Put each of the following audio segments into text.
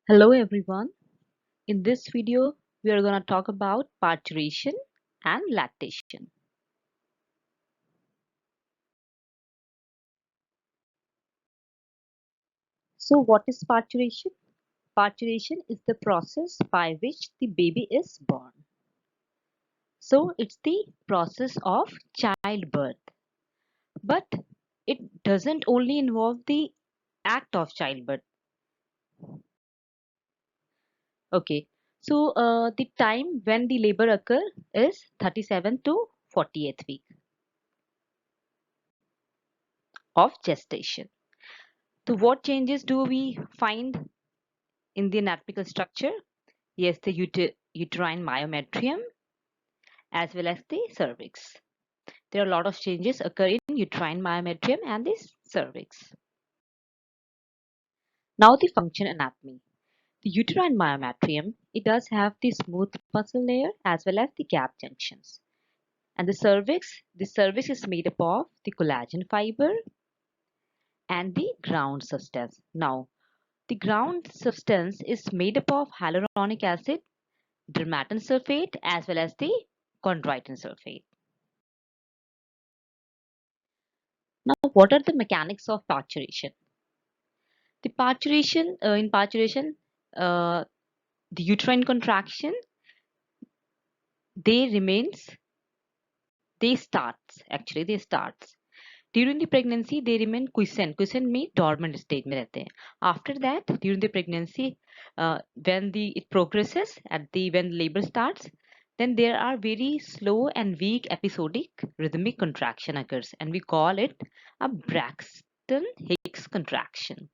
Hello everyone. In this video, we are going to talk about parturition and lactation. So what is parturition? Parturition is the process by which the baby is born. So it's the process of childbirth. But it doesn't only involve the act of childbirth. Okay. So the time when the labor occurs is 37 to 48th week of gestation. So what changes do we find in the anatomical structure? Yes, the uterine myometrium as well as the cervix. There are a lot of changes occur in uterine myometrium and the cervix. Now the function anatomy. The uterine myometrium, it does have the smooth muscle layer as well as the gap junctions. And the cervix is made up of the collagen fiber and the ground substance. Now, the ground substance is made up of hyaluronic acid, dermatan sulfate as well as the chondroitin sulfate. Now, what are the mechanics of parturition? The parturition, in parturition, uh, the uterine contraction, they remains, they starts. During the pregnancy, they remain quiescent. Quiescent means dormant stage में रहते हैं. After that, during the pregnancy, when it progresses when labor starts, then there are very slow and weak episodic rhythmic contraction occurs, and we call it a Braxton Hicks contraction.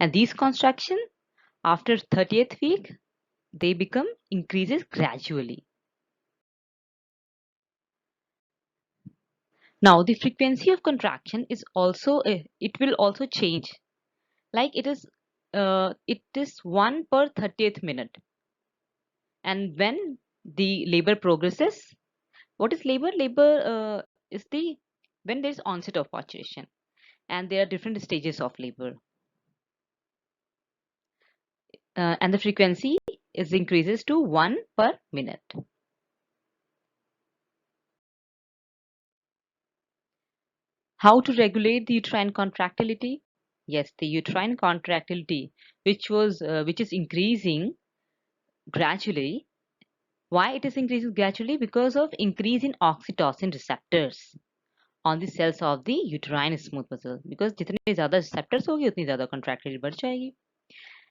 And these contraction after 30th week, they become increases gradually. Now the frequency of contraction is also it will also change. Like it is 1 per 30th minute. And when the labor progresses, what is labor? Labor is the when there is onset of parturition, and there are different stages of labor, and the frequency is increases to 1 per minute. How to regulate the uterine contractility? Yes, the uterine contractility, which is increasing gradually. Why it is increasing gradually? Because of increase in oxytocin receptors on the cells of the uterine smooth muscle. Because जितने ज़्यादा receptors होगी उतनी ज़्यादा contractility बढ़ जाएगी.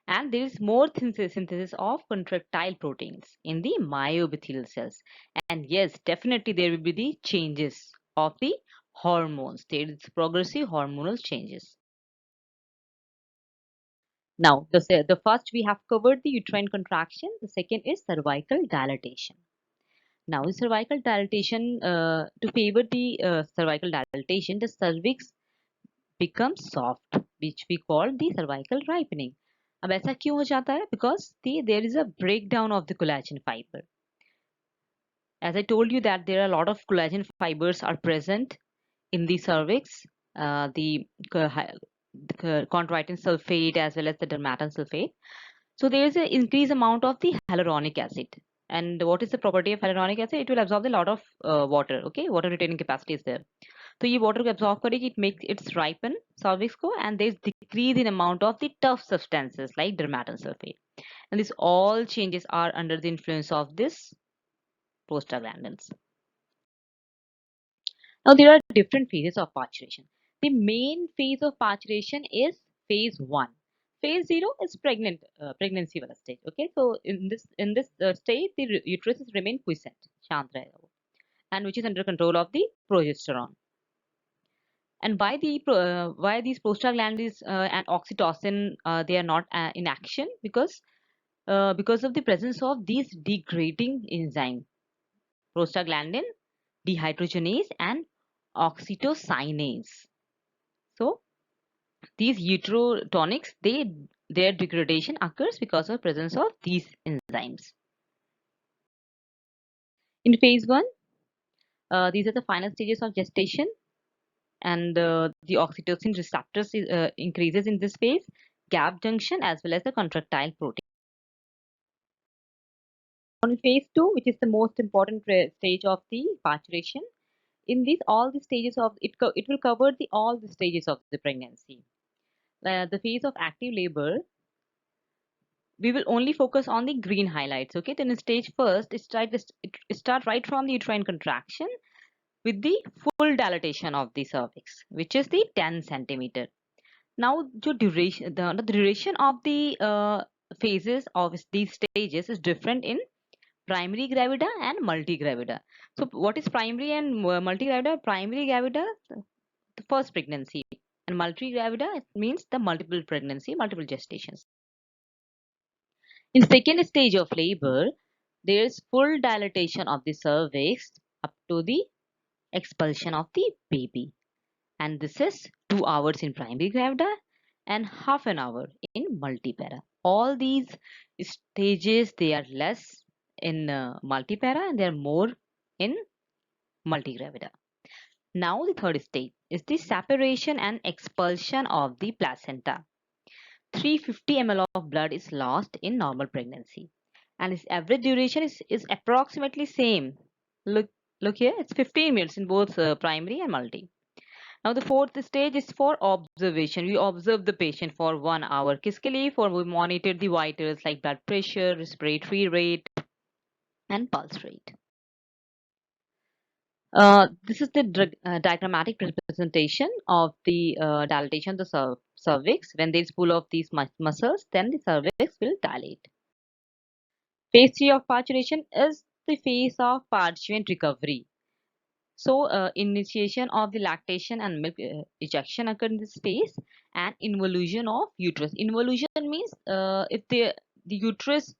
And there is more synthesis of contractile proteins in the myoepithelial cells. And yes, definitely there will be the changes of the hormones. There is progressive hormonal changes. Now, the first we have covered the uterine contraction. The second is cervical dilatation. Now, the cervical dilatation, to favor the cervical dilatation, the cervix becomes soft, which we call the cervical ripening. अब ऐसा क्यों हो जाता है? Because there is a breakdown of the collagen fiber. As I told you that there are a lot of collagen fibers are present in the cervix, the chondroitin sulfate as well as the dermatan sulfate. So there is an increased amount of the hyaluronic acid. And what is the property of hyaluronic acid? It will absorb a lot of water. Okay, water retaining capacity is there. तो ये water को absorb करेगी, it makes its ripen cervix को, and there is decrease in amount of the tough substances like dermatan sulfate. And these all changes are under the influence of this prostaglandins. Now there are different phases of parturition. The main phase of parturition is phase 1. Phase 0 is pregnancy wala stage. Okay, so in this stage, the uterus remain quiescent, शांत रहेगा वो, and which is under control of the progesterone. And why these prostaglandins and oxytocin they are not in action? Because of the presence of these degrading enzyme, prostaglandin, dehydrogenase, and oxytocinase. So these uterotonics, their degradation occurs because of presence of these enzymes. In phase 1, these are the final stages of gestation, and the oxytocin receptors increases in this phase, gap junction as well as the contractile protein. On phase 2, which is the most important stage of the parturition, in this all the stages of it, it will cover the all the stages of the pregnancy. The phase of active labor, we will only focus on the green highlights. Okay, then in stage first, it start right from the uterine contraction with the full dilatation of the cervix, which is the 10 centimeter. Now, the duration of the phases of these stages is different in primary gravida and multigravida. So, what is primary and multigravida? Primary gravida, the first pregnancy, and multigravida means the multiple pregnancy, multiple gestations. In second stage of labor, there is full dilatation of the cervix up to the expulsion of the baby, and this is 2 hours in primary gravida and half an hour in multipara. All these stages, they are less in multipara and they are more in multigravida. Now the third stage is the separation and expulsion of the placenta. 350 ml of blood is lost in normal pregnancy, and its average duration is approximately same. Look, look here, it's 15 minutes in both primary and multi. Now the fourth stage is for observation. We observe the patient for 1 hour. किसके लिए? For we monitor the vitals like blood pressure, respiratory rate, and pulse rate. This is the diagrammatic representation of the dilatation of the cervix. When there is pull of these muscles, then the cervix will dilate. Phase 3 of parturition is the phase of parturient recovery. So, initiation of the lactation and milk ejection occur in this phase, and involution of uterus. Involution means if the uterus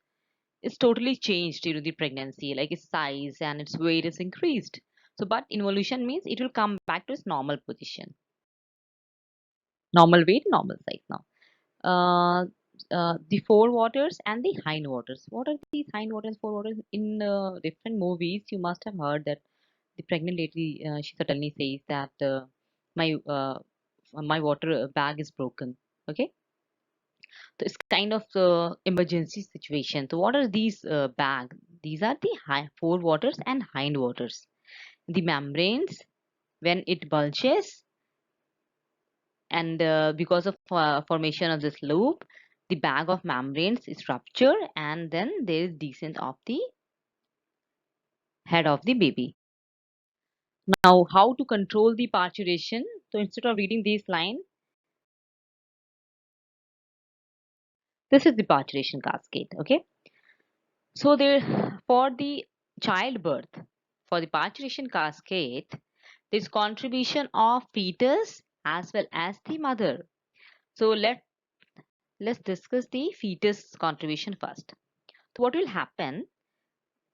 is totally changed during the pregnancy, like its size and its weight is increased. So, but involution means it will come back to its normal position, normal weight, normal size now. Uh, the fore waters and the hind waters. What are these hind waters, fore waters? In different movies, you must have heard that the pregnant lady, she suddenly says that my my water bag is broken. Okay, so it's kind of emergency situation. So what are these bag? These are the fore waters and hind waters. The membranes, when it bulges, and because of formation of this loop, the bag of membranes is ruptured, and then there is descent of the head of the baby. Now, how to control the parturition? So instead of reading this line, this is the parturition cascade. Okay, so there for the childbirth, for the parturition cascade, there's contribution of fetus as well as the mother. So let's discuss the fetus contribution first. So what will happen?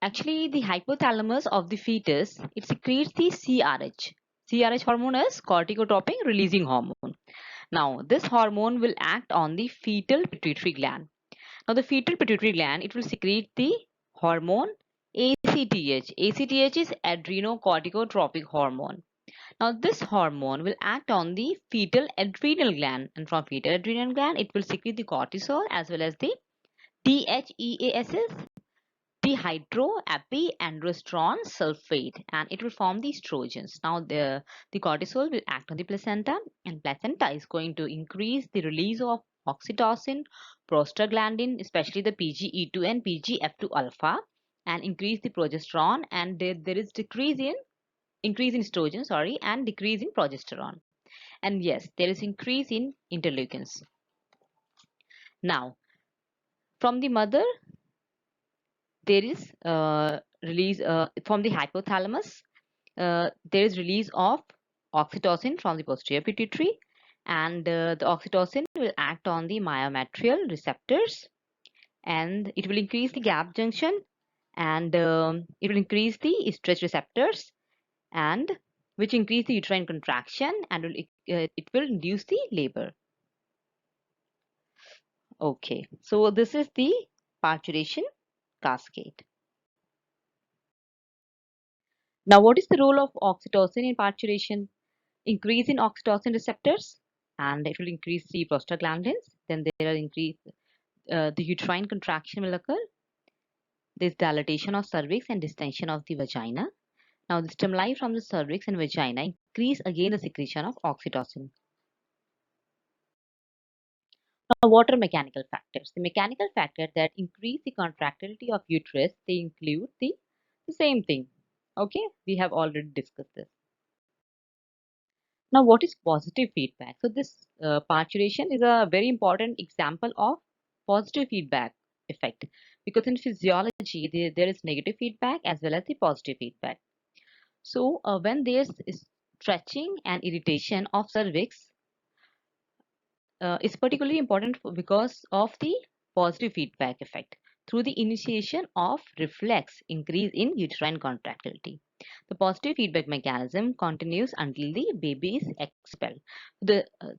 Actually, the hypothalamus of the fetus, it secretes the CRH. CRH hormone is corticotropin releasing hormone. Now, this hormone will act on the fetal pituitary gland. Now, the fetal pituitary gland, it will secrete the hormone ACTH. ACTH is adrenocorticotropic hormone. Now, this hormone will act on the fetal adrenal gland, and from fetal adrenal gland, it will secrete the cortisol as well as the DHEASS, dehydroepiandrosterone sulfate, and it will form the estrogens. Now the cortisol will act on the placenta, and placenta is going to increase the release of oxytocin, prostaglandin, especially the PGE2 and PGF2 alpha, and increase the progesterone, and there is increase in estrogen, sorry, and decrease in progesterone. And yes, there is increase in interleukins. Now, from the mother, there is release from the hypothalamus. There is release of oxytocin from the posterior pituitary, and the oxytocin will act on the myometrial receptors, and it will increase the gap junction, and it will increase the stretch receptors, and which increase the uterine contraction, and it will induce the labor. Okay, so this is the parturition cascade. Now, what is the role of oxytocin in parturition? Increase in oxytocin receptors and it will increase the prostaglandins. Then there are increase the uterine contraction will occur. There's dilatation of cervix and distension of the vagina. Now, the stimuli from the cervix and vagina increase again the secretion of oxytocin. Now, what are mechanical factors? The mechanical factors that increase the contractility of uterus, they include the same thing. Okay, we have already discussed this. Now, what is positive feedback? So, this parturition is a very important example of positive feedback effect, because in physiology there is negative feedback as well as the positive feedback. So, when there's stretching and irritation of cervix, is particularly important because of the positive feedback effect through the initiation of reflex increase in uterine contractility. The positive feedback mechanism continues until the baby is expelled.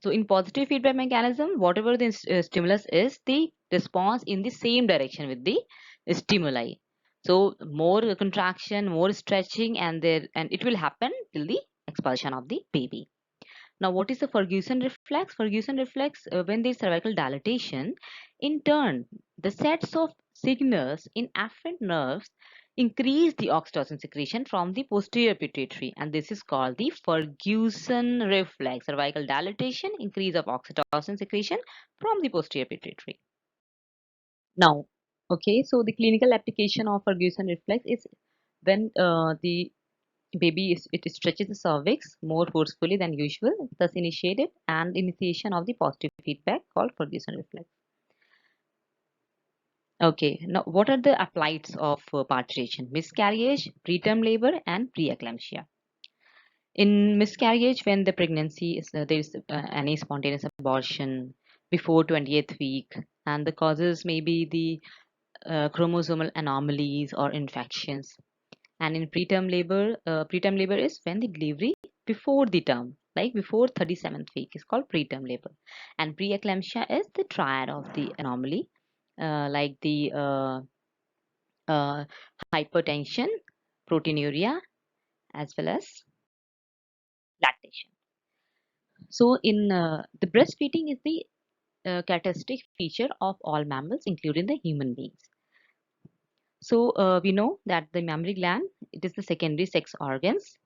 So in positive feedback mechanism, whatever the stimulus is, the response in the same direction with the stimuli. So more contraction, more stretching, and it will happen till the expulsion of the baby. Now, what is the Ferguson reflex? Ferguson reflex, when there is cervical dilatation, in turn, the sets of signals in afferent nerves increase the oxytocin secretion from the posterior pituitary, and this is called the Ferguson reflex. Cervical dilatation, increase of oxytocin secretion from the posterior pituitary. Now, okay, so the clinical application of Ferguson reflex is when the baby it stretches the cervix more forcefully than usual, thus initiated and initiation of the positive feedback called Ferguson reflex. Okay, now what are the applieds of parturition? Miscarriage, preterm labor, and preeclampsia. In miscarriage, when the pregnancy is there is any spontaneous abortion before 20th week, and the causes may be the chromosomal anomalies or infections. And in preterm labor is when the delivery before the term, like before 37th week, is called preterm labor. And preeclampsia is the triad of the anomaly, like the uh, hypertension, proteinuria, as well as lactation. So, in the breastfeeding is the characteristic feature of all mammals, including the human beings. So, we know that the mammary gland, it is the secondary sex organs.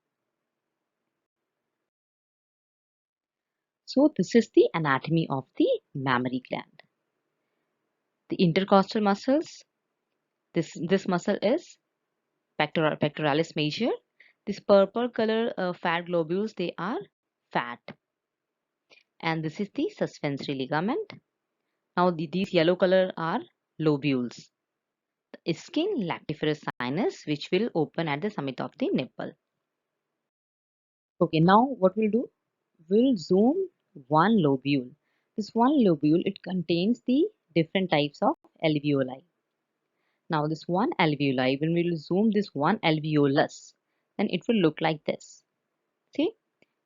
So this is the anatomy of the mammary gland. The intercostal muscles, this muscle is pectoralis major. This purple color fat globules, they are fat. And this is the suspensory ligament. Now these yellow color are lobules. The skin lactiferous sinus, which will open at the summit of the nipple. Okay, now what we'll do? We'll zoom one lobule. This one lobule, it contains the different types of alveoli. Now this one alveoli, when we will zoom this one alveolus, then it will look like this. See,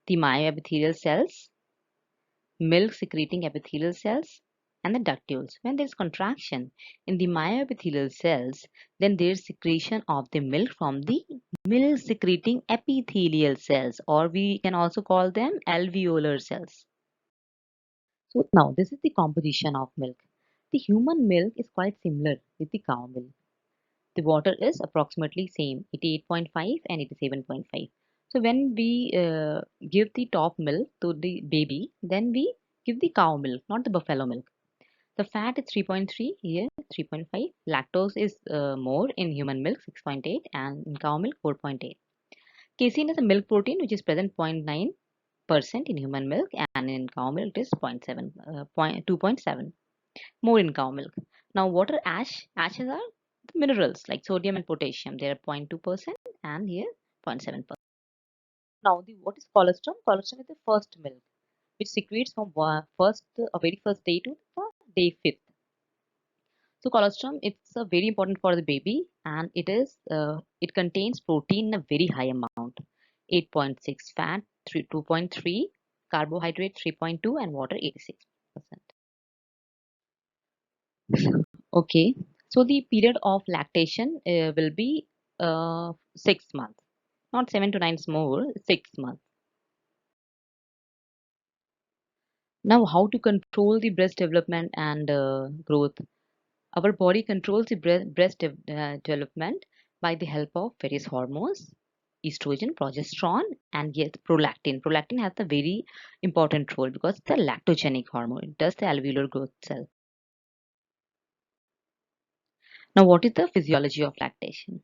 the myoepithelial cells, milk secreting epithelial cells, and the ductules. When there is contraction in the myoepithelial cells, then there is secretion of the milk from the milk secreting epithelial cells, or we can also call them alveolar cells. So now this is the composition of milk. The human milk is quite similar with the cow milk. The water is approximately same, 88.5 and 87.5. So when we give the top milk to the baby, then we give the cow milk, not the buffalo milk. The fat is 3.3, here 3.5. Lactose is more in human milk, 6.8, and in cow milk 4.8. Casein is a milk protein which is present 0.9% in human milk, and in cow milk it is 2.7, more in cow milk. Now, water ashes are the minerals like sodium and potassium. They are 0.2% and here 0.7%. Now, what is colostrum? Colostrum is the first milk which secretes from very first day to the day fifth. So, colostrum, it's very important for the baby, and it contains protein in a very high amount, 8.6, fat 2.3, carbohydrate 3.2, and water 86%. Okay, so the period of lactation will be 6 months, not 7 to 9 more, 6 months. Now, how to control the breast development and growth? Our body controls the development by the help of various hormones, estrogen, progesterone, and yes, prolactin. Prolactin has a very important role because it's a lactogenic hormone. It does the alveolar growth cell. Now, what is the physiology of lactation?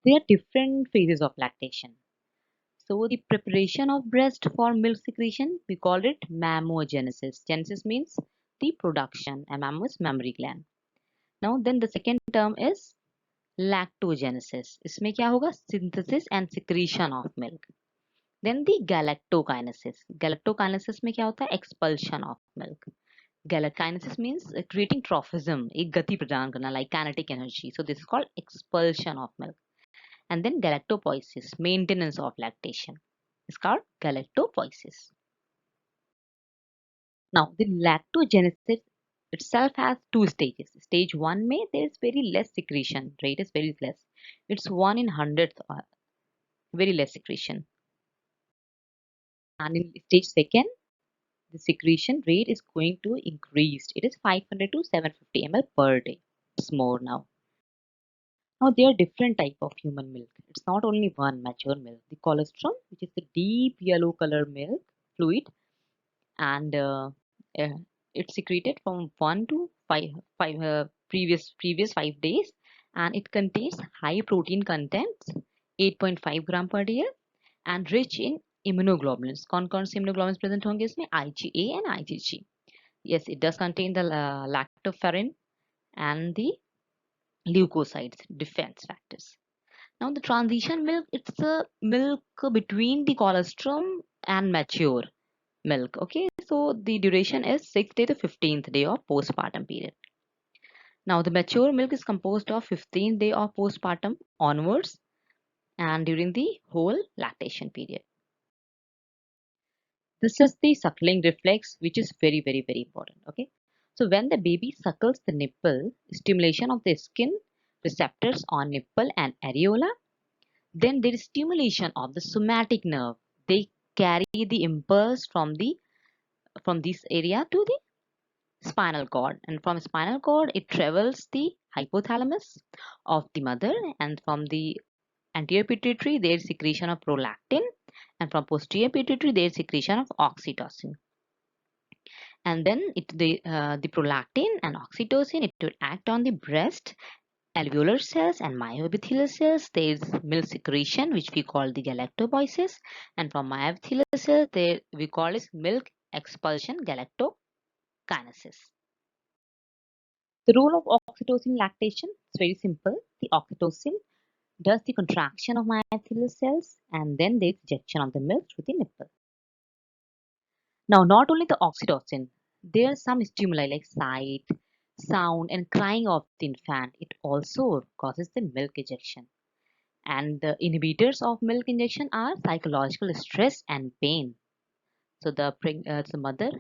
There are different phases of lactation. So, the preparation of breast for milk secretion, we call it mammogenesis. Genesis means the production, and mammo is mammary gland. Now, then the second term is lactogenesis. इसमें क्या होगा? Synthesis and secretion of milk. Then the galactokinesis. Galactokinesis में क्या होता है? Expulsion of milk. Galactokinesis means creating trophism, एक गति प्रदान करना, like kinetic energy. So this is called expulsion of milk. And then galactopoiesis, maintenance of lactation. It's called galactopoiesis. Now the lactogenesis itself has two stages. Stage 1 में there is very less secretion, rate is very less. It's 1 in 100th, very less secretion. And in stage 2nd, the secretion rate is going to increase. It is 500 to 750 ml per day. It's more now. Now there are different type of human milk. It's not only one mature milk. The colostrum, which is the deep yellow color milk fluid, and uh, it's secreted from 1 to 5 previous 5 days, and it contains high protein content, 8.5 gram per day, and rich in immunoglobulins. कौन-कौन से immunoglobulins present होंगे इसमें? IgA and IgG. Yes, it does contain the lactoferrin and the leukocytes, defense factors. Now the transition milk, it's a milk between the colostrum and mature milk. Okay, so the duration is 6th day to 15th day of postpartum period. Now the mature milk is composed of 15th day of postpartum onwards and during the whole lactation period. This is the suckling reflex, which is very important. Okay, so when the baby suckles the nipple, stimulation of the skin receptors on nipple and areola, then there is stimulation of the somatic nerve. They carry the impulse from this area to the spinal cord, and from spinal cord it travels the hypothalamus of the mother, and from the anterior pituitary there is secretion of prolactin, and from posterior pituitary there is secretion of oxytocin. And then the prolactin and oxytocin, it will act on the breast alveolar cells and myoepithelial cells. There is milk secretion, which we call the galactopoiesis, and from myoepithelial cells there we call it milk expulsion, galactokinesis. The role of oxytocin in lactation is very simple. The oxytocin does the contraction of myoepithelial cells, and then there is ejection of the milk through the nipple. Now, not only the oxytocin, there are some stimuli like sight, sound, and crying of the infant. It also causes the milk ejection. And the inhibitors of milk injection are psychological stress and pain. So the mother,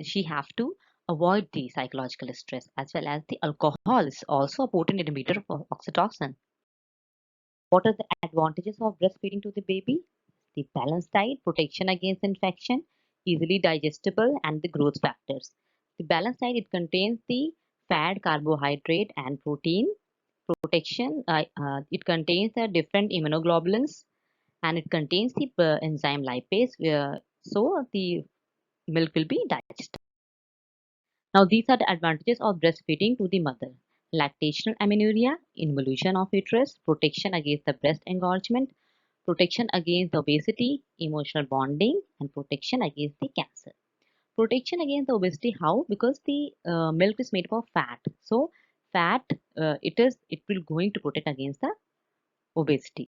she have to avoid the psychological stress, as well as the alcohol is also a potent inhibitor of oxytocin. What are the advantages of breastfeeding to the baby? The balanced diet, protection against infection, easily digestible, and the growth factors. The balanced diet, it contains the fat, carbohydrate, and protein. Protection, it contains the different immunoglobulins, and it contains the enzyme lipase, so the milk will be digested. Now, these are the advantages of breastfeeding to the mother: lactational amenorrhea, involution of uterus, protection against the breast engorgement, protection against obesity, emotional bonding, and protection against the cancer. Protection against the obesity, how? Because the milk is made up of fat. So, fat, it will going to protect against the obesity.